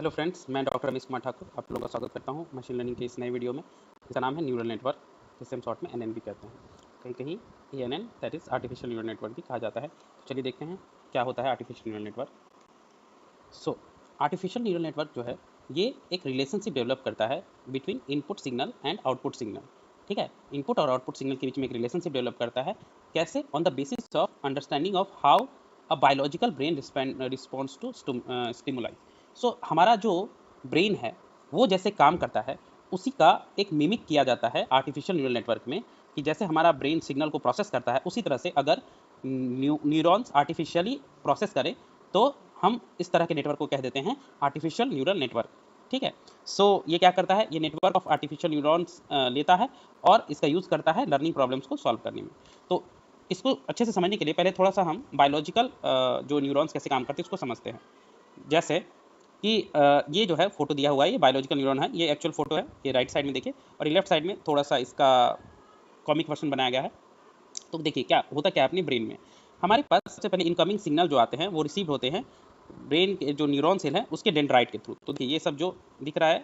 Hello friends, मैं doctor Ramesh Kumar Thakur आप लोगों का स्वागत करता हूं मशीन लर्निंग के इस नए वीडियो में। इसका नाम है न्यूरल नेटवर्क, जिसे हम शॉर्ट में एनएन भी कहते हैं। कहीं कहीं ANN that is artificial neural network भी कहा जाता है। तो चलिए देखते हैं क्या होता है आर्टिफिशियल न्यूरल नेटवर्क। सो आर्टिफिशियल न्यूरल नेटवर्क जो है ये एक रिलेशनशिप डेवलप करता है between input signal and output signal. ठीक है, इनपुट और आउटपुट सिग्नल के बीच में एक रिलेशनशिप डेवलप करता है। कैसे? On the basis of understanding of how a biological brain response to stimuli. So हमारा जो ब्रेन है वो जैसे काम करता है उसी का एक मिमिक किया जाता है आर्टिफिशियल न्यूरल नेटवर्क में, कि जैसे हमारा ब्रेन सिग्नल को प्रोसेस करता है उसी तरह से अगर न्यूरॉन्स आर्टिफिशियली प्रोसेस करें तो हम इस तरह के नेटवर्क को कह देते हैं आर्टिफिशियल न्यूरल नेटवर्क। ठीक है, सो ये क्या करता है, ये नेटवर्क ऑफ आर्टिफिशियल न्यूरॉन्स लेता है और इसका यूज़ करता है लर्निंग प्रॉब्लम्स को सॉल्व करने में। तो इसको अच्छे से समझने के लिए पहले थोड़ा सा हम बायोलॉजिकल जो न्यूरॉन्स कैसे काम करते हैं उसको समझते हैं। जैसे कि ये जो है फोटो दिया हुआ है, ये बायोलॉजिकल न्यूरॉन है, ये एक्चुअल फोटो है, ये राइट साइड में देखिए, और ये लेफ्ट साइड में थोड़ा सा इसका कॉमिक वर्जन बनाया गया है। तो देखिए क्या होता क्या है अपने ब्रेन में। हमारे पास सबसे पहले इनकमिंग सिग्नल जो आते हैं वो रिसीव होते हैं ब्रेन के जो न्यूरॉन सेल है उसके डेंड्राइट के थ्रू। तो देखिए ये सब जो दिख रहा है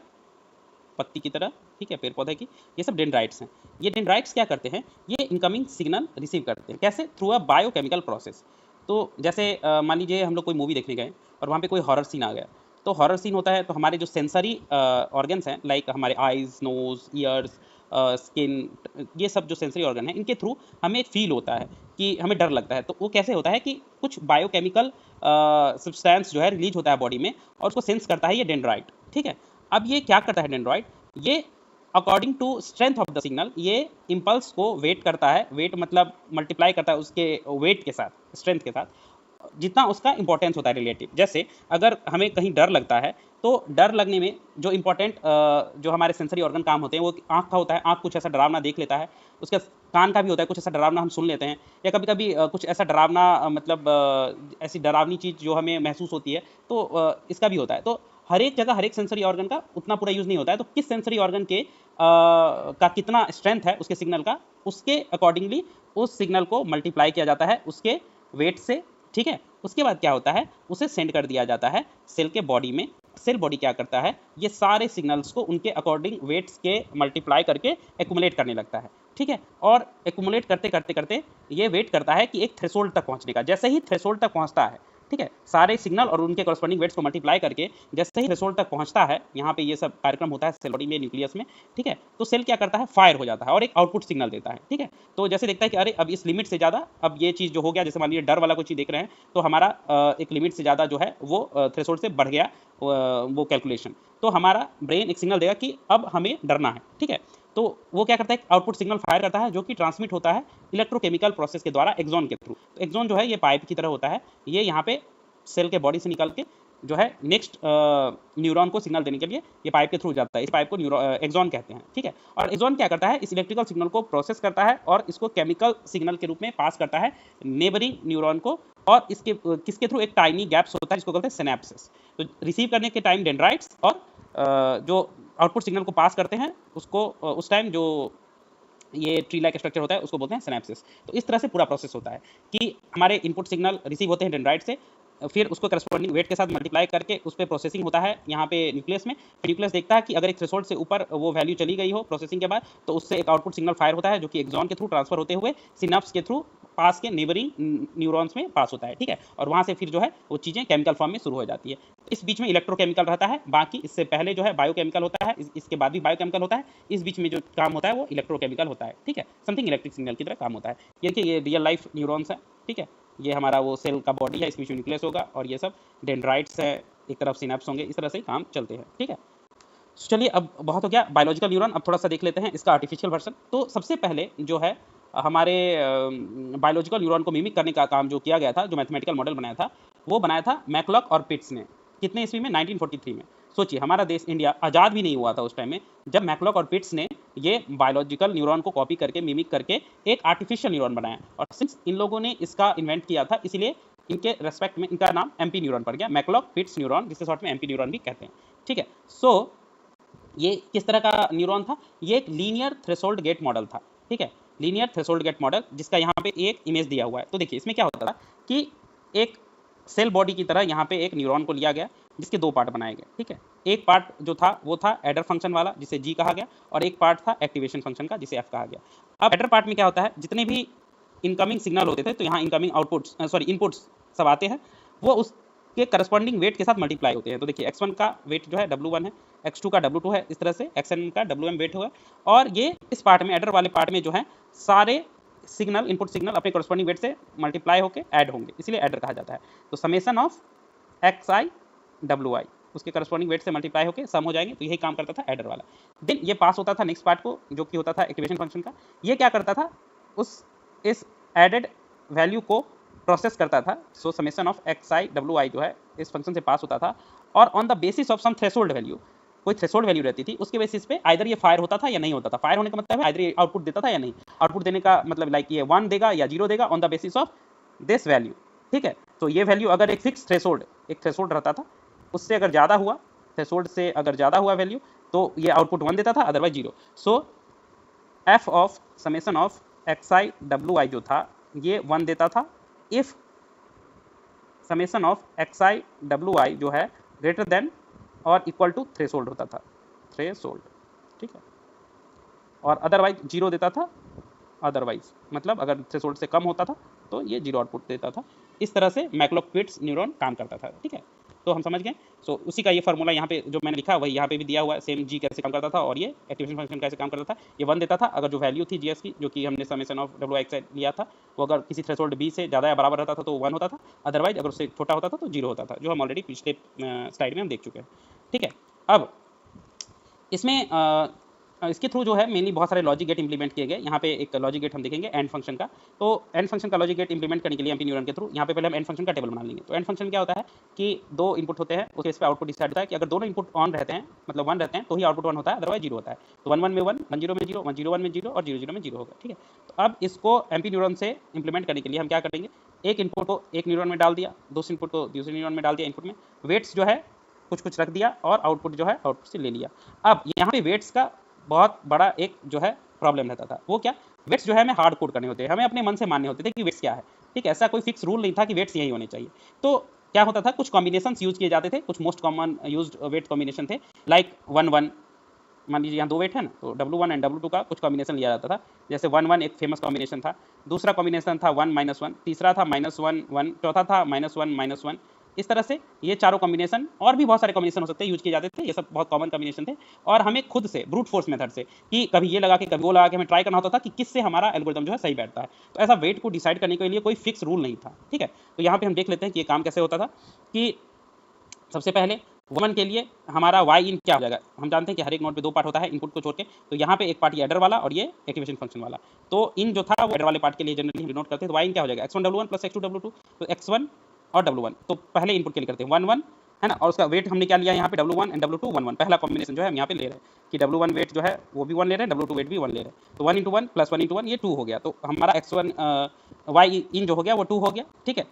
पत्ती की तरह, ठीक है, पेड़ पौधे की, ये सब डेंड्राइट्स हैं। ये डेंड्राइट्स क्या करते हैं, ये इनकमिंग सिग्नल रिसीव करते हैं। कैसे? Through a biochemical process. तो जैसे मान लीजिए हम लोग कोई मूवी देखने गए और वहाँ पे कोई हॉरर सीन आ गया, तो हॉरर सीन होता है तो हमारे जो सेंसरी ऑर्गन्स हैं, लाइक हमारे आइज, नोज, ईयर्स, स्किन, ये सब जो सेंसरी ऑर्गन है इनके थ्रू हमें एक फील होता है कि हमें डर लगता है। तो वो कैसे होता है कि कुछ बायोकेमिकल सब्सटेंस जो है रिलीज होता है बॉडी में और उसको सेंस करता है ये डेंड्राइट। ठीक है, अब ये क्या करता है डेंड्राइट, ये according to strength of the signal ये इम्पल्स को वेट करता है। वेट मतलब मल्टीप्लाई करता है उसके वेट के साथ, स्ट्रेंथ के साथ, जितना उसका इंपॉर्टेंस होता है रिलेटिव। जैसे अगर हमें कहीं डर लगता है तो डर लगने में जो इंपॉर्टेंट जो हमारे सेंसरी ऑर्गन काम होते हैं वो आँख का होता है। आँख कुछ ऐसा डरावना देख लेता है, उसका कान का भी होता है, कुछ ऐसा डरावना हम सुन लेते हैं, या कभी कभी कुछ ऐसा डरावना मतलब ऐसी डरावनी चीज़ जो हमें महसूस होती है तो इसका भी होता है। तो हर एक जगह हर एक सेंसरी ऑर्गन का उतना पूरा यूज़ नहीं होता है। तो किस सेंसरी ऑर्गन के का कितना स्ट्रेंथ है उसके सिग्नल का, उसके अकॉर्डिंगली उस सिग्नल को मल्टीप्लाई किया जाता है उसके वेट से। ठीक है, उसके बाद क्या होता है, उसे सेंड कर दिया जाता है सेल के बॉडी में। सेल बॉडी क्या करता है, ये सारे सिग्नल्स को उनके अकॉर्डिंग वेट्स के मल्टीप्लाई करके एक्यूमुलेट करने लगता है। ठीक है, और एक्यूमुलेट करते करते करते ये वेट करता है कि एक थ्रेशोल्ड तक पहुंचने का। जैसे ही थ्रेशोल्ड तक पहुंचता है, ठीक है, सारे सिग्नल और उनके कॉरस्पॉन्डिंग वेट्स को मल्टीप्लाई करके जैसे ही थ्रेशोल्ड तक पहुंचता है, यहाँ पे ये सब कार्यक्रम होता है सेल बॉडी में, न्यूक्लियस में। ठीक है, तो सेल क्या करता है, फायर हो जाता है और एक आउटपुट सिग्नल देता है। ठीक है, तो जैसे देखता है कि अरे अब इस लिमिट से ज़्यादा, अब ये चीज़ जो हो गया, जैसे मान लीजिए डर वाला कोई चीज़ देख रहे हैं तो हमारा एक लिमिट से ज़्यादा जो है वो थ्रेशोल्ड से बढ़ गया वो कैलकुलेशन, तो हमारा ब्रेन एक सिग्नल देगा कि अब हमें डरना है। ठीक है, तो वो क्या करता है, आउटपुट सिग्नल फायर करता है जो कि ट्रांसमिट होता है इलेक्ट्रोकेमिकल प्रोसेस के द्वारा एक्सॉन के थ्रू। तो एक्सॉन जो है ये पाइप की तरह होता है, ये यहाँ पे सेल के बॉडी से निकल के जो है नेक्स्ट न्यूरॉन को सिग्नल देने के लिए ये पाइप के थ्रू जाता है। इस पाइप को एक्सॉन कहते हैं। ठीक है, और एक्सॉन क्या करता है, इस इलेक्ट्रिकल सिग्नल को प्रोसेस करता है और इसको केमिकल सिग्नल के रूप में पास करता है नेबरिंग न्यूरॉन को, और इसके किसके थ्रू, एक टाइनी गैप्स होता है जिसको कहते हैं सिनेप्सिस। तो रिसीव करने के टाइम डेंड्राइट्स और जो आउटपुट सिग्नल को पास करते हैं उसको उस टाइम जो ये ट्री लाइक स्ट्रक्चर होता है उसको बोलते हैं सिनेप्सिस। तो इस तरह से पूरा प्रोसेस होता है कि हमारे इनपुट सिग्नल रिसीव होते हैं डेंड्राइट से, फिर उसको करस्पॉन्डिंग वेट के साथ मल्टीप्लाई करके उस पर प्रोसेसिंग होता है यहाँ पे न्यूक्लियस में। न्यूक्लियस देखता है कि अगर एक थ्रेशोल्ड से ऊपर वो वैल्यू चली गई हो प्रोसेसिंग के बाद, तो उससे एक आउटपुट सिग्नल फायर होता है जो कि एक्सॉन के थ्रू ट्रांसफर होते हुए सिनेप्स के थ्रू पास के नेबरिंग न्यूरॉन्स में पास होता है। ठीक है, और वहाँ से फिर जो है वो चीज़ें केमिकल फॉर्म में शुरू हो जाती है। इस बीच में इलेक्ट्रोकेमिकल रहता है, बाकी इससे पहले जो है बायोकेमिकल होता है, इसके बाद भी बायोकेमिकल होता है, इस बीच में जो काम होता है वो इलेक्ट्रोकेमिकल होता है। ठीक है, समथिंग इलेक्ट्रिक सिग्नल की तरह काम होता है। ये कि ये रियल लाइफ न्यूरॉन्स है। ठीक है, ये हमारा वो सेल का बॉडी है, इसके बीच में न्यूक्लियस होगा और ये सब डेंड्राइट्स है, एक तरफ सिनेप्स होंगे, इस तरह से काम चलते हैं। ठीक है, चलिए अब बहुत हो गया बायोलॉजिकल न्यूरॉन, अब थोड़ा सा देख लेते हैं इसका आर्टिफिशियल वर्जन। तो सबसे पहले जो है हमारे बायोलॉजिकल न्यूरॉन को मिमिक करने का काम जो किया गया था, जो मैथमेटिकल मॉडल बनाया था, वो बनाया था मैकलॉक और पिट्स ने। कितने ईस्वी में? 1943 में। सोचिए हमारा देश इंडिया आज़ाद भी नहीं हुआ था उस टाइम में, जब मैकलॉक और पिट्स ने ये बायोलॉजिकल न्यूरॉन को कॉपी करके मिमिक करके एक आर्टिफिशियल न्यूरॉन बनाया। और सिंस इन लोगों ने इसका इन्वेंट किया था इसलिए इनके रेस्पेक्ट में इनका नाम एमपी न्यूरॉन पड़ गया, मैकलॉक पिट्स न्यूरॉन, जिसे शॉर्ट में एमपी न्यूरॉन भी कहते हैं। ठीक है, सो ये किस तरह का न्यूरॉन था, ये एक लीनियर थ्रेशोल्ड गेट मॉडल था। ठीक है, लीनियर थ्रेशोल्ड गेट मॉडल, जिसका यहाँ पे एक इमेज दिया हुआ है। तो देखिए इसमें क्या होता था कि एक सेल बॉडी की तरह यहाँ पे एक न्यूरॉन को लिया गया जिसके दो पार्ट बनाए गए, ठीक है। एक पार्ट जो था वो था एडर फंक्शन वाला जिसे जी कहा गया, और एक पार्ट था एक्टिवेशन फंक्शन का जिसे एफ कहा गया। अब एडर पार्ट में क्या होता है, जितने भी इनकमिंग सिग्नल होते थे, तो यहाँ इनकमिंग आउटपुट्स इनपुट्स सब आते हैं, वो उसके करस्पॉन्डिंग वेट के साथ मल्टीप्लाई होते हैं। तो देखिए x1 का वेट जो है W1 है, x2 का W2 है, इस तरह से xn का WM वेट हुआ, और ये इस पार्ट में एडर वाले पार्ट में जो है सारे सिग्नल इनपुट सिग्नल अपने करस्पॉन्डिंग वेट से मल्टीप्लाई होकर ऐड होंगे, इसलिए एडर कहा जाता है। तो समेशन ऑफ xi wi उसके करस्पॉन्डिंग वेट से मल्टीप्लाई होकर सम हो जाएंगे, तो यही काम करता था एडर वाला। देन ये पास होता था नेक्स्ट पार्ट को, जो कि होता था एक्टिवेशन फंक्शन का। ये क्या करता था, इस एडेड वैल्यू को प्रोसेस करता था। सो समेशन ऑफ xi wi जो है इस फंक्शन से पास होता था, और on the basis of some threshold value, कोई थ्रेशोल्ड वैल्यू रहती थी, उसके बेसिस पे आइदर ये फायर होता था या नहीं होता था। फायर होने का मतलब है आइदर ये आउटपुट देता था या नहीं। आउटपुट देने का मतलब लाइक ये 1 देगा या 0 देगा on the basis of this value, ठीक है। तो ये वैल्यू अगर एक फिक्स थ्रेशोल्ड, एक थ्रेशोल्ड रहता था, उससे अगर ज़्यादा हुआ, थ्रेशोल्ड से अगर ज़्यादा हुआ वैल्यू, तो ये आउटपुट 1 देता था, otherwise 0। So F of summation of xi wi जो था ये 1 देता था if summation of xi wi जो है ग्रेटर देन और इक्वल टू थ्रेशोल्ड होता था, थ्रेशोल्ड, ठीक है। और अदरवाइज 0 देता था, अदरवाइज मतलब अगर थ्रेशोल्ड से कम होता था तो ये 0 आउटपुट देता था। इस तरह से मैक्लोक्विट्स न्यूरॉन काम करता था, ठीक है। तो हम समझ गए। सो उसी का ये फार्मूला यहाँ पे जो मैंने लिखा वही यहाँ पे भी दिया हुआ है, सेम जी कैसे काम करता था और ये एक्टिवेशन फंक्शन कैसे काम करता था। ये 1 देता था अगर जो वैल्यू थी जीएस की, जो कि हमने समेशन ऑफ WX लिया था, वो अगर किसी थ्रेशोल्ड बी से ज़्यादा या बराबर रहता था तो 1 होता था, अदरवाइज अगर उससे छोटा होता था तो 0 होता था, जो हम ऑलरेडी पिछले स्लाइड में हम देख चुके हैं, ठीक है। अब इसमें इसके थ्रू जो है मेनली बहुत सारे लॉजिक गेट इंप्लीमेंट किए गए। यहाँ पे एक लॉजिक गेट हम देखेंगे एंड फंक्शन का। तो एंड फंक्शन का लॉजिक गेट इंप्लीमेंट करने के लिए एमपी न्यूरॉन के थ्रू यहाँ पे पहले हम एंड फंक्शन का टेबल बना लेंगे। तो एंड फंक्शन क्या होता है कि 2 इनपुट होते हैं, उस केस पे आउटपुट डिसाइड होता है कि अगर दोनों इनपुट ऑन रहते हैं, मतलब 1 रहते हैं, तो ही आउटपुट 1 होता है, अदरवाइज 0 होता है। तो 1 1 में 1, 1 0 में 0, 1 0 1 में 0 और 0 0 में 0 होगा, ठीक है। तो अब इसको एमपी न्यूरॉन से इंप्लीमेंट करने के लिए हम क्या करेंगे, एक इनपुट को एक न्यूरॉन में डाल दिया, दूसरे इनपुट को दूसरे न्यूरॉन में डाल दिया, इनपुट में वेट्स जो है कुछ रख दिया और आउटपुट जो है आउटपुट से ले लिया। अब यहाँ पे वेट्स का बहुत बड़ा एक जो है प्रॉब्लम रहता था। वो क्या, वेट्स जो है हमें हार्ड कोड करने होते हैं, हमें अपने मन से मानने होते थे कि वेट्स क्या है, ठीक है। ऐसा कोई फिक्स रूल नहीं था कि वेट्स यही होने चाहिए। तो क्या होता था, कुछ कॉम्बिनेशन यूज किए जाते थे, कुछ most common use weight combination थे, लाइक 1 1, मान लीजिए यहाँ 2 वेट है ना, तो W1 एंड W2 का कुछ कॉम्बिनेशन लिया जाता था। जैसे 1 1 एक फेमस कॉम्बिनेशन था, दूसरा कॉम्बिनेशन था 1 -1, तीसरा था -1 1, चौथा था -1 -1। इस तरह से ये चारों कॉम्बिनेशन और भी बहुत सारे कॉम्बिनेशन हो सकते हैं यूज किए जाते थे। ये सब बहुत कॉमन कॉम्बिनेशन थे, और हमें खुद से ब्रूट फोर्स मेथड से कि कभी ये लगा के कभी वो लगा के हमें ट्राई करना होता था कि किससे हमारा एल्गोरिथम जो है सही बैठता है। तो ऐसा वेट को डिसाइड करने के लिए कोई फिक्स रूल नहीं था, ठीक है। तो यहाँ पे हम देख लेते हैं कि ये काम कैसे होता था। कि सबसे पहले 1 के लिए हमारा वाई इन क्या हो जाएगा। हम जानते हैं कि हर एक नोड पे 2 पार्ट होता है इनपुट को छोड़ के। तो यहाँ पे एक पार्ट ये एडर वाला और ये एक्टिवेशन फंक्शन वाला। तो इन जो था वो एडर वाले पार्ट के लिए जनरली हम डिनोट करते हैं। तो वाई इन क्या हो जाएगा, x1 W1 plus x2 W2। तो x1 और W1 तो पहले इनपुट के लिए करते हैं 1 1, है ना। और उसका वेट हमने क्या लिया यहाँ पे W1 एंड W2 1 1, पहला कॉम्बिनेशन जो है हम यहाँ पे ले रहे हैं कि W1 वेट जो है वो भी 1 ले रहे हैं, W2 वेट भी 1 ले रहे हैं। तो 1 × 1 प्लस 1 × 1 ये 2 हो गया। तो हमारा x1 वाई इन जो हो गया वो 2 हो गया, ठीक है,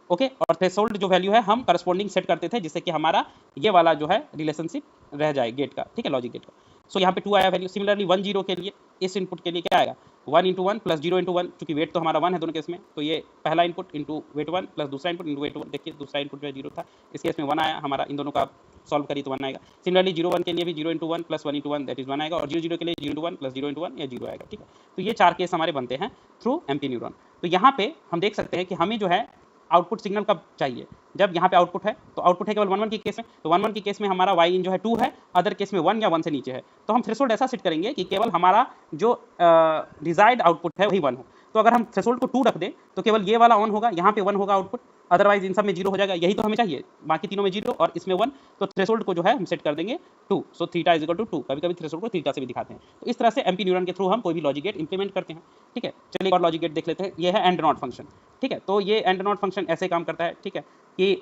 ओके। और थ्रेशोल्ड जो वैल्यू है हम करस्पॉन्डिंग सेट करते थे जिससे कि हमारा ये वाला जो है रिलेशनशिप रह जाए गेट का, ठीक है, लॉजिक गेट का। सो यहाँ पे 2 आया वैल्यू। सिमिलरली 1 0 के लिए इस इनपुट के लिए क्या आएगा, 1 × 1 प्लस 0 × 1, क्योंकि वेट तो हमारा 1 है दोनों केस में। तो ये पहला इनपुट इंटू वेट 1 प्लस दूसरा इनपुट इंटू वेट 1। देखिए दूसरा इनपुट जो है 0 था, इस केस में 1 आया हमारा। इन दोनों का सॉल्व करिए तो 1 आएगा। सिमिलरली 0 1 के लिए भी 0 × 1 प्लस 1 × 1 दैट इज 1 आएगा, और 0 0 के लिए 0 × 1 प्लस 0 × 1 या 0 आएगा, ठीक है। तो ये 4 केस हमारे बनते हैं थ्रू एमपी न्यूरॉन। तो यहाँ पे हम देख सकते हैं कि हमें जो है आउटपुट सिग्नल कब चाहिए, जब यहाँ पे आउटपुट है। तो आउटपुट है केवल 1 1 की केस में। तो 1 1 की केस में हमारा वाई इन जो है 2 है, अदर केस में 1 या 1 से नीचे है। तो हम थ्रेशोल्ड ऐसा सेट करेंगे कि केवल हमारा जो डिजायर्ड आउटपुट है वही 1 हो। तो अगर हम थ्रेशोल्ड को 2 रख दें तो केवल ये वाला ऑन होगा, यहाँ पे 1 होगा आउटपुट, अदरवाइज इन सब में 0 हो जाएगा। यही तो हमें चाहिए, बाकी तीनों में 0 और इसमें 1। तो थ्रेशोल्ड को जो है हम सेट कर देंगे 2। So theta is equal to 2। कभी कभी थ्रेशोल्ड को थीटा से भी दिखाते हैं। तो इस तरह से एमपी न्यूरॉन के थ्रू हम कोई भी लॉजिक गेट इंप्लीमेंट करते हैं, ठीक है। चलिए एक और लॉजिक गेट देख लेते हैं। ये है एंड नॉट फंक्शन, ठीक है। तो ये एंड नॉट फंक्शन ऐसे काम करता है, ठीक है, कि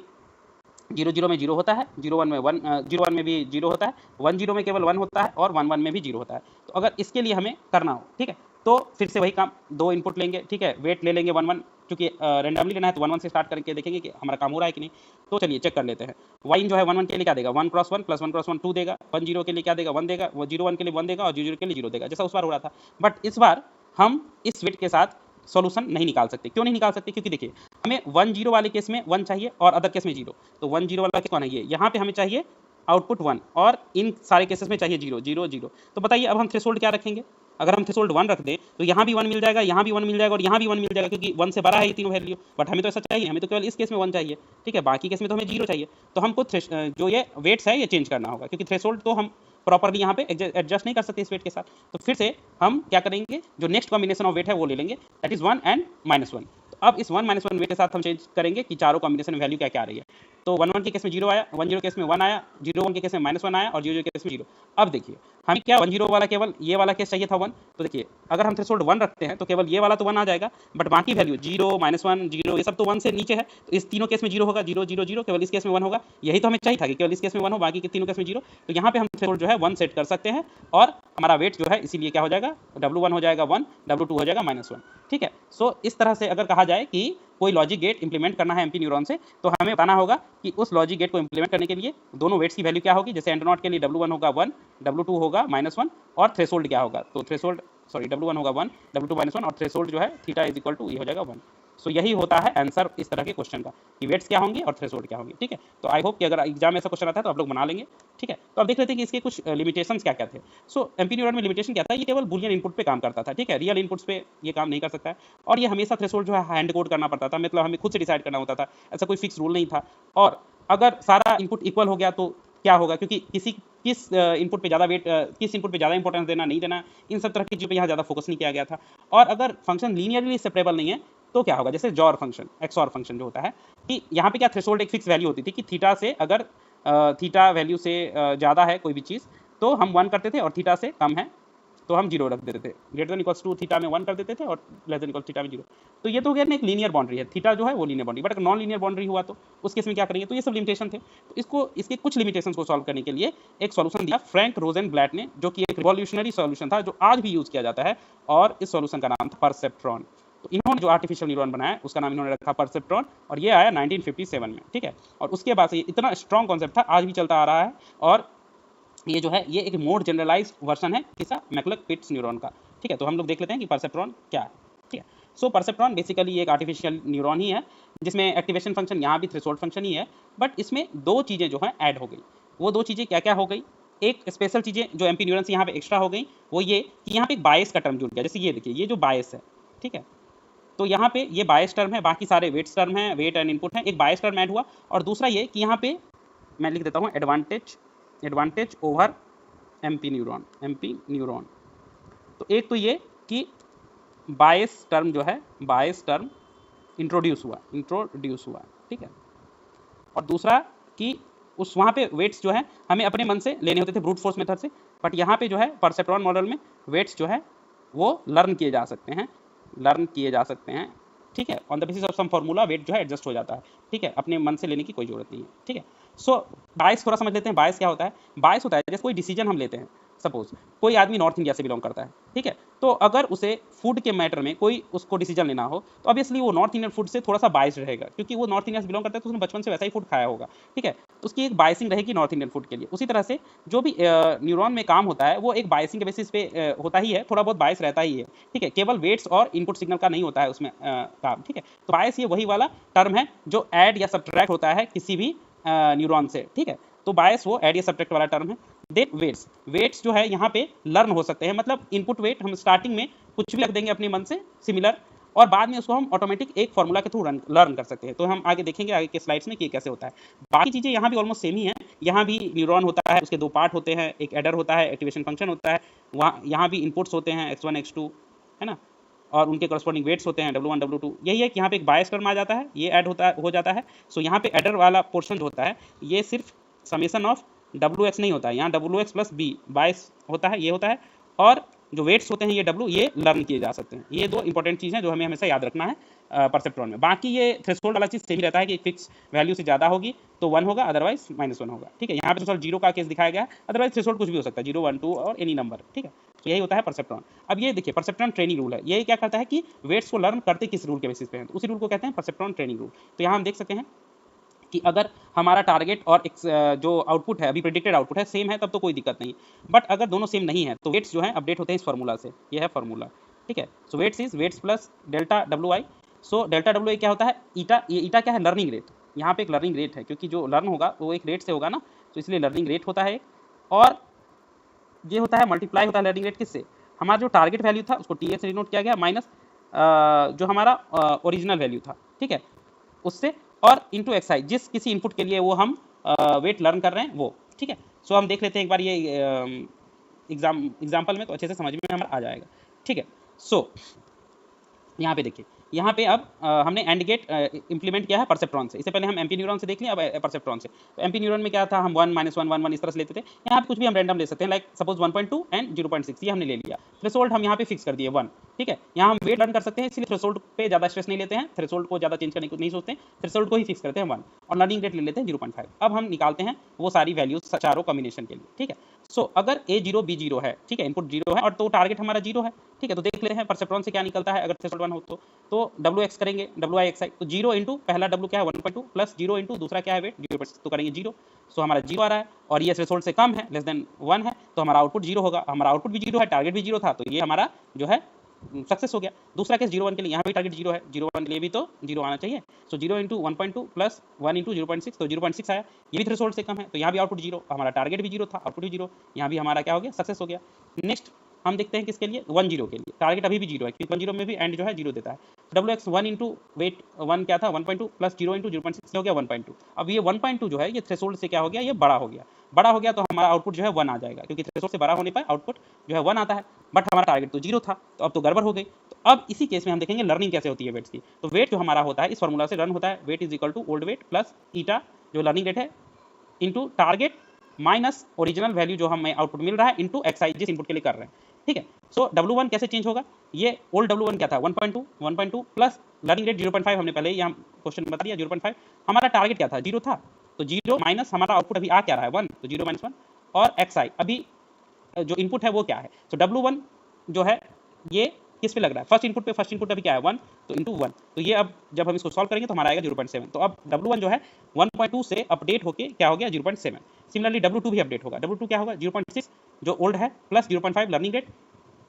0 0 में 0 होता है, 0 1 में 1, 0 1 में भी 0 होता है, 1 0 में केवल 1 होता है, और 1 1 में भी 0 होता है। तो अगर इसके लिए हमें करना हो, ठीक है, तो फिर से वही काम, 2 इनपुट लेंगे, ठीक है, वेट ले लेंगे 1 1, क्योंकि रैंडमली लेना है तो 1 1 से स्टार्ट करके देखेंगे कि हमारा काम हो रहा है कि नहीं। तो चलिए चेक कर लेते हैं। वाई इन जो है 1 1 के लिए क्या देगा, 1 × 1 प्लस 1 × 1 2 देगा। 1 0 के लिए क्या देगा, 1 देगा। वो 0 1 के लिए 1 देगा, और 0 0 के लिए 0 देगा, जैसा उस बार हो रहा था। बट इस बार हम इस वेट के साथ सॉल्यूशन नहीं निकाल सकते। क्यों नहीं निकाल सकते, क्योंकि देखिए हमें 1 0 वाले केस में 1 चाहिए और अदर केस में 0। तो 1 0 वाला केस कौन है, ये यहाँ पे हमें चाहिए आउटपुट 1 और इन सारे केसेस में चाहिए 0 0 0। तो बताइए अब हम थ्रेशोल्ड क्या रखेंगे। अगर हम थ्रेशोल्ड 1 रख दें तो यहाँ भी 1 मिल जाएगा, यहाँ भी 1 मिल जाएगा और यहाँ भी 1 मिल जाएगा, क्योंकि 1 से बड़ा है ये तीनों वैल्यू। बट हमें तो ऐसा चाहिए, हमें तो केवल इस केस में 1 चाहिए, ठीक है, बाकी केस में तो हमें 0 चाहिए। तो हमको जो ये वेट्स है ये चेंज करना होगा, क्योंकि थ्रेशोल्ड तो हम प्रॉपरली यहाँ पे एडजस्ट नहीं कर सकते इस वेट के साथ। तो फिर से हम क्या करेंगे, जो नेक्स्ट कॉम्बिनेशन ऑफ वेट है वो ले लेंगे, दैट इज 1 एंड -1। तो अब इस 1 -1 वेट के साथ हम चेंज करेंगे कि चारों कॉम्बिनेशन में वैल्यू क्या क्या आ रही है। तो 1 1 के केस में 0 आया, 1 0 के केस में 1 आया, 0 1 के केस में -1 आया और 0 0 के केस में 0। अब देखिए हमें क्या 1 0 वाला केवल ये वाला केस चाहिए था 1। तो देखिए अगर हम थ्रेशोल्ड 1 रखते हैं तो केवल ये वाला तो 1 आ जाएगा, बट बाकी वैल्यू 0 -1 0 ये सब तो 1 से नीचे है। तो इस तीनों केस में 0 होगा, 0 0 0, केवल इस केस में 1 होगा। यही तो हमें चाहिए था कि केवल इस केस में 1 हो, बाकी के तीनों केस में 0। तो यहाँ पे हम थ्रेशोल्ड जो है 1 सेट कर सकते हैं और हमारा वेट जो है इसीलिए क्या हो जाएगा, W1 हो जाएगा 1, W2 हो जाएगा -1, ठीक है। सो इस तरह से अगर कहा जाए कि कोई लॉजिक गेट इंप्लीमेंट करना है एमपी न्यूरॉन से, तो हमें बताना होगा कि उस लॉजिक गेट को इंप्लीमेंट करने के लिए दोनों वेट्स की वैल्यू क्या होगी। जैसे एंड नॉट के लिए W1 होगा 1, W2 होगा -1 और थ्रेशोल्ड क्या होगा, तो थ्रेशोल्ड W1 होगा 1, W2 -1 और थ्रेशोल्ड जो है थीटा इज इक्वल टू ये हो जाएगा 1। सो यही होता है आंसर इस तरह के क्वेश्चन का कि वेट्स क्या होंगे और थ्रेशोल्ड क्या होंगे, ठीक है। तो आई होप कि अगर एग्जाम में ऐसा क्वेश्चन आता है तो आप लोग बना लेंगे, ठीक है। तो अब देख लेते हैं कि इसके कुछ लिमिटेशंस क्या क्या थे। सो एमपी न्यूरॉन में लिमिटेशन क्या था, ये केवल बुलियन इनपुट पे काम करता था, ठीक है, रियल इनपुट्स पे ये काम नहीं कर सकता है। और ये हमेशा थ्रेशोल्ड जो है हैंड कोड करना पड़ता था, मतलब हमें खुद से डिसाइड करना होता था, ऐसा कोई फिक्स रूल नहीं था। और अगर सारा इनपुट इक्वल हो गया तो क्या होगा, क्योंकि किस इनपुट पे ज़्यादा वेट, किस इनपुट पे ज़्यादा इंपॉर्टेंस देना नहीं देना, इन सब तरह की चीज़ों पे यहाँ ज़्यादा फोकस नहीं किया गया था। और अगर फंक्शन लीनियरली सेपरेबल नहीं है तो क्या होगा, जैसे जॉर फंक्शन, एक्सऑर फंक्शन जो होता है, कि यहाँ पे क्या थ्रेशोल्ड एक फिक्स वैल्यू होती थी कि थीटा से अगर थीटा वैल्यू से ज़्यादा है कोई भी चीज़ तो हम 1 करते थे और थीटा से कम है तो हम 0 रख देते थे, greater than equals to theta में 1 कर देते थे और लेस देन इक्वल्स थीटा में 0। तो ये तो गया ना एक लीनियर बाउंड्री है, थीटा जो है वो लीनियर बाउंड्री, बट अगर नॉन लीनियर बाउंड्री हुआ तो उस केस में क्या करेंगे। तो ये सब लिमिटेशन थे। तो इसके कुछ लिमिटेशंस को सॉल्व करने के लिए एक सॉल्यूशन दिया फ्रैंक रोजेनब्लैट ने, जो कि एक रिवॉल्यूशनरी सॉल्यूशन था जो आज भी यूज किया जाता है, और इस सॉल्यूशन का नाम था परसेप्ट्रॉन। तो इन्होंने जो आर्टिफिशियल न्यूरॉन बनाया उसका नाम इन्होंने रखा परसेप्ट्रॉन, और ये आया 1957 में, ठीक है। और उसके बाद से इतना स्ट्रॉन्ग कॉन्सेप्ट था, आज भी चलता आ रहा है। और ये जो है ये एक मोर जनरलाइज्ड वर्जन है किसका, मैकलक-पिट्स न्यूरॉन का, ठीक है। तो हम लोग देख लेते हैं कि परसेप्ट्रॉन क्या है, ठीक है। सो परसेप्ट्रॉन बेसिकली एक आर्टिफिशियल न्यूरॉन ही है जिसमें एक्टिवेशन फंक्शन यहाँ भी थ्रेशोल्ड फंक्शन ही है, बट इसमें दो चीज़ें जो हैं ऐड हो गई। वो दो चीज़ें क्या क्या हो गई, एक स्पेशल चीज़ें जो एमपी न्यूरॉन से यहाँ पे एक्स्ट्रा हो गई, वो ये कि यहाँ पे एक बायस का टर्म जुड़ गया। जैसे ये देखिए, ये जो बायस है, ठीक है, तो यहाँ पे ये बायस टर्म है, बाकी सारे वेट्स टर्म है, वेट एंड इनपुट है, एक बायस टर्म ऐड हुआ। और दूसरा ये कि यहाँ पे मैं लिख देता हूँ एडवांटेज ओवर एमपी न्यूरॉन। तो एक तो ये कि बायस टर्म जो है, बायस टर्म इंट्रोड्यूस हुआ, ठीक है। और दूसरा कि उस वहाँ पे वेट्स जो है हमें अपने मन से लेने होते थे ब्रूट फोर्स मेथड से, बट यहाँ पे जो है परसेप्ट्रॉन मॉडल में वेट्स जो है वो लर्न किए जा सकते हैं, ठीक है। On the basis of some formula wait जो है एडजस्ट हो जाता है, ठीक है, अपने मन से लेने की कोई जरूरत नहीं है, ठीक है। सो बायस थोड़ा समझ लेते हैं। बायस क्या होता है, बायस होता है जैसे कोई डिसीजन हम लेते हैं, सपोज कोई आदमी नॉर्थ इंडिया से बिलोंग करता है, ठीक है, तो अगर उसे फूड के मैटर में कोई उसको डिसीजन लेना हो तो ऑब्वियसली वो नॉर्थ इंडियन फूड से थोड़ा सा बायस रहेगा, क्योंकि वो नॉर्थ इंडिया से बिलोंग करता है तो उसने बचपन से वैसा ही फूड खाया होगा, ठीक है। तो उसकी एक बायसिंग रहेगी नॉर्थ इंडियन फूड के लिए। उसी तरह से जो भी न्यूरॉन में काम होता है वो एक बायसिंग के बेसिस पे होता ही है, थोड़ा बहुत बायस रहता ही है, ठीक है। केवल वेट्स और इनपुट सिग्नल का नहीं होता है उसमें काम, ठीक है। तो बायस ये वही वाला टर्म है जो ऐड या सब्ट्रैक्ट होता है किसी भी न्यूरॉन से, ठीक है। तो बायस वो ऐड या सब्ट्रैक्ट वाला टर्म है। देन वेट्स जो है यहाँ पे लर्न हो सकते हैं, मतलब इनपुट वेट हम स्टार्टिंग में कुछ भी रख देंगे अपने मन से सिमिलर, और बाद में उसको हम ऑटोमेटिक एक फार्मूला के थ्रू लर्न कर सकते हैं। तो हम आगे देखेंगे आगे के स्लाइड्स में कि कैसे होता है। बाकी चीज़ें यहाँ भी ऑलमोस्ट सेम ही है। यहाँ भी न्यूरॉन होता है, उसके दो पार्ट होते हैं, एक एडर होता है, एक्टिवेशन फंक्शन होता है, वहाँ यहाँ भी इनपुट्स होते हैं x1 x2, है ना, और उनके करस्पॉन्डिंग वेट्स होते हैं W1 W2। यही है कि यहाँ पे एक बायस टर्म आ जाता है, ये ऐड हो जाता है। सो यहाँ पे एडर वाला पोर्शन जो होता है ये सिर्फ समेशन ऑफ WX नहीं होता है, यहाँ WX प्लस B बायस होता है, ये होता है। और जो वेट्स होते हैं ये W, ये लर्न किए जा सकते हैं। ये दो इंपॉर्टेंट चीज़ हैं जो हमें हमेशा याद रखना है परसेप्ट्रॉन में। बाकी ये थ्रेशोल्ड वाला चीज़ सही रहता है कि फिक्स वैल्यू से ज़्यादा होगी तो 1 होगा, अदरवाइज -1 होगा, ठीक है। यहाँ पे तो सर 0 का केस दिखाया गया है, अदरवाइज थ्रेशोल्ड कुछ भी हो सकता है, 0 1 2 और एनी नंबर, ठीक है। तो यही होता है परसेप्ट्रॉन। अब ये देखिए परसेप्ट्रॉन ट्रेनिंग रूल है, ये क्या करता है कि वेट्स को लर्न करते किस रूल के बेसिस पे है, तो उसी रूल को कहते हैं परसेप्ट्रॉन ट्रेनिंग रूल। तो यहाँ हम देख सकते हैं कि अगर हमारा टारगेट और जो आउटपुट है, अभी प्रेडिक्टेड आउटपुट है, सेम है तब तो कोई दिक्कत नहीं, बट अगर दोनों सेम नहीं है तो वेट्स जो है अपडेट होते हैं इस फार्मूला से, ये है फार्मूला, ठीक है। So weights plus delta WI। So delta W ए क्या होता है, ईटा, ये ईटा क्या है, लर्निंग रेट, यहाँ पे एक लर्निंग रेट है, क्योंकि जो लर्न होगा वो एक रेट से होगा ना, तो इसलिए लर्निंग रेट होता है। और ये होता है मल्टीप्लाई होता है लर्निंग रेट किससे, हमारा जो टारगेट वैल्यू था उसको टी ए से डिनोट किया गया माइनस जो हमारा ओरिजिनल वैल्यू था, ठीक है, उससे, और इंटू एक्स आई, जिस किसी इनपुट के लिए वो हम वेट लर्न कर रहे हैं वो, ठीक है। सो हम देख लेते हैं एक बार ये एग्जाम्पल में, तो अच्छे से समझ में हमारा आ जाएगा, ठीक है। सो यहाँ पे देखिए, यहाँ पे अब हमने एंड गेट इंप्लीमेंट किया है परसेप्ट्रॉन से, इससे पहले हम एमपी न्यूरॉन से देख लिया, अब परसेप्ट्रॉन से। तो एमपी न्यूरॉन में क्या था, हम 1 -1 1 1 इस तरह से लेते थे, यहाँ पे कुछ भी हम रैंडम ले सकते हैं, लाइक सपोज 1.2 एंड 0.6 ये हमने ले लिया। थ्रेशोल्ड हम यहाँ पे फिक्स कर दिए 1, ठीक है। यहाँ हम वेट लर्न कर सकते हैं, इसलिए थ्रेशोल्ड पे ज़्यादा स्ट्रेस नहीं लेते हैं, थ्रेशोल्ड को ज़्यादा चेंज करने को नहीं सोचते हैं, थ्रेशोल्ड को ही फिक्स करते हैं 1, और लर्निंग रेट ले लेते हैं 0.5। अब हम निकालते हैं वो सारी वैल्यूज चारों कॉम्बिनेशन के लिए, ठीक है। सो अगर A0 B0 है, ठीक है, इनपुट 0 है और तो टारगेट हमारा 0 है, ठीक है, तो देख लेते हैं परसेप्ट्रॉन से क्या निकलता है अगर थ्रेशोल्ड 1 हो तो WX करेंगे, WIXI, तो 0 इंटू पहला W क्या है 1.2 प्लस 0 इंटू दूसरा क्या है वेट 0.6, तो करेंगे 0, सो हमारा 0 आ रहा है, और ये थ्रेशोल्ड से कम है, लेस देन 1 है, तो हमारा आउटपुट 0 होगा, हमारा आउटपुट भी 0 है, टारगेट भी 0 था, तो ये हमारा जो है सक्सेस हो गया। दूसरा केस 0 1 के लिए, यहाँ भी टारगेट 0 है, 0 1 के लिए भी तो 0 आना चाहिए, सो 0 इंटू 1.2 प्लस 1 इंटू 0.6, तो 0.6 आया, ये भी थ्रेशोल्ड से कम है, तो यहाँ भी आउटपुट 0, हमारा टारगेट भी 0 था, आउटपुट भी 0, यहाँ भी हमारा क्या हो गया, सक्सेस हो गया। नेक्स्ट हम देखते हैं किसके लिए, 1-0 के लिए, टारगेट अभी भी 0 है, क्योंकि 1-0 में भी एंड जो है 0 देता है। WX 1 इंटू वेट 1 क्या था 1.2 प्लस 0 इंटू 0.6 हो गया 1.2। अब ये 1.2 जो है ये थ्रेशोल्ड से क्या हो गया, ये बड़ा हो गया, तो हमारा आउटपुट जो है 1 आ जाएगा, क्योंकि थ्रेशोल्ड से बड़ा होने पर आउटपुट जो है 1 आता है, बट हमारा टारगेट तो 0 था, तो अब तो गड़बड़ हो गई। तो अब इसी केस में हम देखेंगे लर्निंग कैसे होती है वेट्स की। तो वेट जो हमारा होता है इस फॉर्मूला से रन होता है, weight is equal to old weight plus eta जो लर्निंग रेट है into target minus original value जो हमें आउटपुट मिल रहा है इंटू एक्सआई जिस इनपुट के लिए कर रहे हैं, ठीक है। सो W1 कैसे चेंज होगा, ये ओल्ड W1 क्या था 1.2 प्लस लर्निंग रेट 0.5, हमने पहले ही यहाँ क्वेश्चन बता दिया 0.5, हमारा टारगेट क्या था 0 था, तो 0 माइनस हमारा आउटपुट अभी आ क्या रहा है 1, तो 0 - 1, और XI अभी जो इनपुट है वो क्या है, तो W1 जो है ये किस पे लग रहा है, फर्स्ट इनपुट अभी क्या है 1, तो इंटू 1, तो ये अब जब हम इसको सॉल्व करेंगे तो हमारा आएगा 0.7, तो अब W1 जो है 1.2 से अपडेट होके क्या हो गया 0.7। सिमिलरली W2 भी अपडेट होगा, W2 क्या होगा 0.6 जो ओल्ड है प्लस 0.5 लर्निंग रेट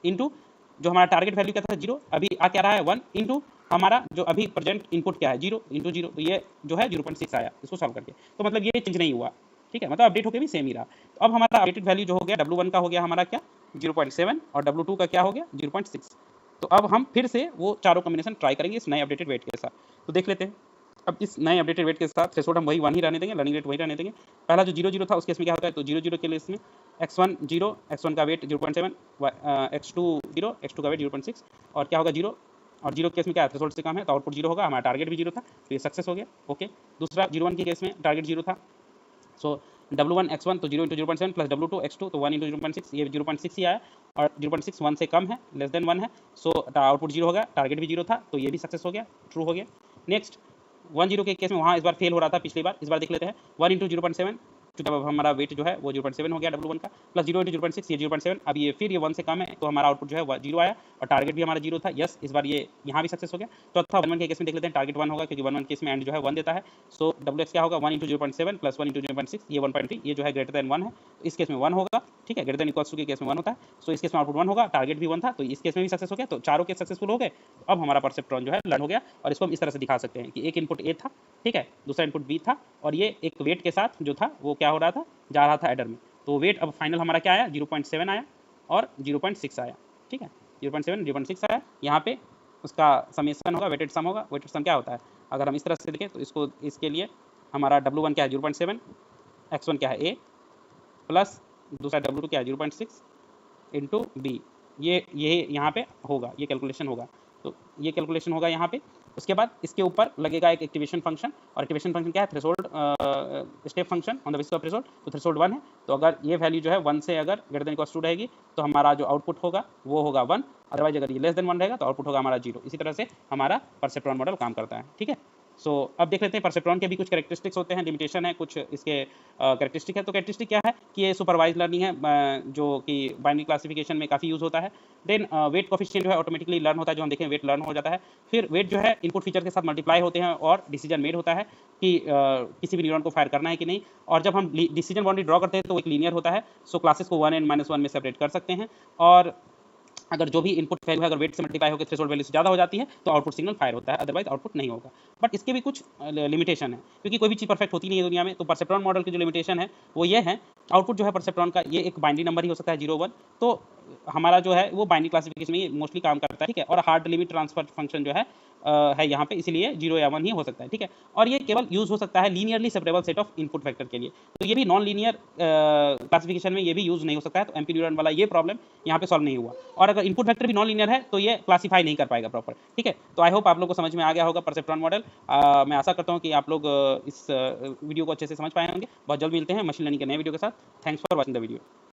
इंटू जो हमारा टारगेट वैल्यू क्या था 0, अभी आ क्या रहा है 1, इंटू हमारा जो अभी प्रेजेंट इनपुट क्या है 0 इंटू 0, तो ये जो है 0.6 आया इसको सॉल्व करके, तो मतलब ये चेंज नहीं हुआ, ठीक है, मतलब अपडेट होकर भी सेम ही रहा। तो अब हमारा अपडेटेड वैल्यू जो हो गया W1 का हो गया हमारा क्या 0.7 और W2 का क्या हो गया 0.6। तो अब हम फिर से वो चारों कॉम्बिनेशन ट्राई करेंगे इस नए अपडेटेड वेट के साथ, तो देख लेते हैं। अब इस नए अपडेटेड वेट के साथ थ्रेशोल्ड हम वही 1 ही रहने देंगे, लर्निंग रेट वही रहने देंगे। पहला जो 0 0 था उसके इसमें क्या होता है, तो 0 0 के लिए इसमें x1 0, x1 का वेट 0.7, x2 0, x2 का वेट 0.6, और क्या होगा 0, और 0 केस में क्या है थ्रेशोल्ड से कम है तो आउटपुट 0 होगा, हमारा टारगेट भी 0 था, तो ये सक्सेस हो गया, ओके। दूसरा 0 1 के केस में टारगेट 0 था, सो W1 x1 तो 0 इंटू 0.7 प्लस W2 x2 तो 1 इंटू 0.6, ये 0.6 ही आया, और 0.6 1 से कम है, लेस देन 1 है, सो आउटपुट 0 होगा, टारगेट भी 0 था, तो ये भी सक्सेस हो गया, ट्रू हो गया। नेक्स्ट 1-0 के केस में वहाँ इस बार फेल हो रहा था पिछली बार, इस बार देख लेते हैं 1 इंटू 0.7, क्योंकि अब हमारा वेट जो है वो 0.7 हो गया W1 का, प्लस 0 इंटू 0.6 ये 0.7, अब ये फिर ये 1 से कम है, तो हमारा आउटपुट जो है 0 आया, और टारगेट भी हमारा 0 था, यस इस बार ये यहाँ भी सक्सेस हो गया। तो अच्छा 1-1 के केस में देख लेते हैं, टारगेट 1 होगा क्योंकि 1-1 केस में एंड जो है 1 देता है, सो WX क्या होगा 1 इंटू 0.7 प्लस 1 इंटू 0.6 ये 1.3, ये जो है ग्रेटर देन 1 है, तो इस केस में 1 होगा, ठीक है, ग्रेटर देन इक्वल्स टू के केस में 1 होता है, सो इस केस में आउटपुट 1 होगा, टारगेट भी 1 था, तो इस केस में भी सक्सेस हो गया, तो चारों केस सक्सेसफुल हो गए। तो अब हमारा परसेप्ट्रॉन जो है लर्न हो गया, और इसको हम इस तरह से दिखा सकते हैं कि एक इनपुट A था, ठीक है, दूसरा इनपुट B था, और ये एक वेट के साथ जो था वो क्या हो रहा था, जा रहा था एडर में, तो वेट अब फाइनल हमारा क्या आया 0.7 आया और 0.6 आया, ठीक है, 0.7 0.6 आया, यहाँ पे उसका समेशन होगा, वेटेड सम होगा, वेटेड सम क्या होता है अगर हम इस तरह से देखें तो इसको, इसके लिए हमारा W1 क्या है 0.7, x1 क्या है A, प्लस दूसरा W2 क्या है 0.6 इंटू B, ये यहाँ पे होगा, ये कैलकुलेशन होगा, तो ये कैलकुलेशन होगा यहाँ पे। उसके बाद इसके ऊपर लगेगा एक एक्टिवेशन फंक्शन, और एक्टिवेशन फंक्शन क्या है threshold step function on the basis of threshold, तो थ्रेशोल्ड 1 है, तो अगर ये वैल्यू जो है 1 से अगर ग्रेटर देन इक्वल्स टू रहेगी तो हमारा जो आउटपुट होगा वो होगा 1, अदरवाइज अगर ये लेस देन 1 रहेगा तो आउटपुट होगा हमारा 0। इसी तरह से हमारा परसेप्ट्रॉन मॉडल काम करता है, ठीक है। सो अब देख लेते हैं परसेप्ट्रॉन के भी कुछ कैरेक्टरिस्टिक्स होते हैं, लिमिटेशन है, कुछ इसके कैरेक्टरिस्टिक है। तो कैरेक्टरिस्टिक क्या है कि ये सुपरवाइज लर्निंग है, जो कि बाइनरी क्लासिफिकेशन में काफ़ी यूज़ होता है। देन वेट कोफिशिएंट जो है ऑटोमेटिकली लर्न होता है, जो हम देखें वेट लर्न हो जाता है। फिर वेट जो है इनपुट फीचर के साथ मल्टीप्लाई होते हैं और डिसीजन मेड होता है कि किसी भी न्यूरॉन को फायर करना है कि नहीं। और जब हम डिसीजन बाउंड्री ड्रॉ करते हैं तो एक लीनियर होता है, सो क्लासेस को 1 n - 1 में सेपरेट कर सकते हैं। और अगर जो भी इनपुट वैल्यू है अगर वेट से मल्टीप्लाई होकर थ्रेशोल्ड वैल्यू से ज़्यादा हो जाती है तो आउटपुट सिग्नल फायर होता है, अदरवाइज आउटपुट नहीं होगा। बट इसके भी कुछ लिमिटेशन है, क्योंकि कोई भी चीज़ परफेक्ट होती नहीं है दुनिया में। तो परसेप्ट्रॉन मॉडल की जो लिमिटेशन है वो ये है, आउटपुट जो है परसेप्ट्रॉन का ये एक बाइनरी नंबर ही हो सकता है 0 1। तो हमारा जो है वो बाइनरी क्लासिफिकेशन में मोस्टली काम करता है, ठीक है। और हार्ड लिमिट ट्रांसफर फंक्शन जो है यहाँ पे, इसीलिए 0 या 1 ही हो सकता है, ठीक है। और ये केवल यूज हो सकता है linearly separable set of input vector के लिए। तो ये भी नॉन लीनियर क्लासिफिकेशन में ये भी यूज नहीं हो सकता है। तो एमपी न्यूरन वाला ये प्रॉब्लम यहाँ पे सॉल्व नहीं हुआ। और अगर इनपुट वेक्टर भी नॉन लीनियर है तो ये क्लासीफाई नहीं कर पाएगा प्रॉपर, ठीक है। तो आई होप आप लोग को समझ में आ गया होगा परसेप्ट्रॉन मॉडल। मैं आशा करता हूँ कि आप लोग इस वीडियो को अच्छे से समझ पाए होंगे। बहुत जल्द मिलते हैं मशीन लर्निंग के नए वीडियो के साथ। Thanks for watching the video.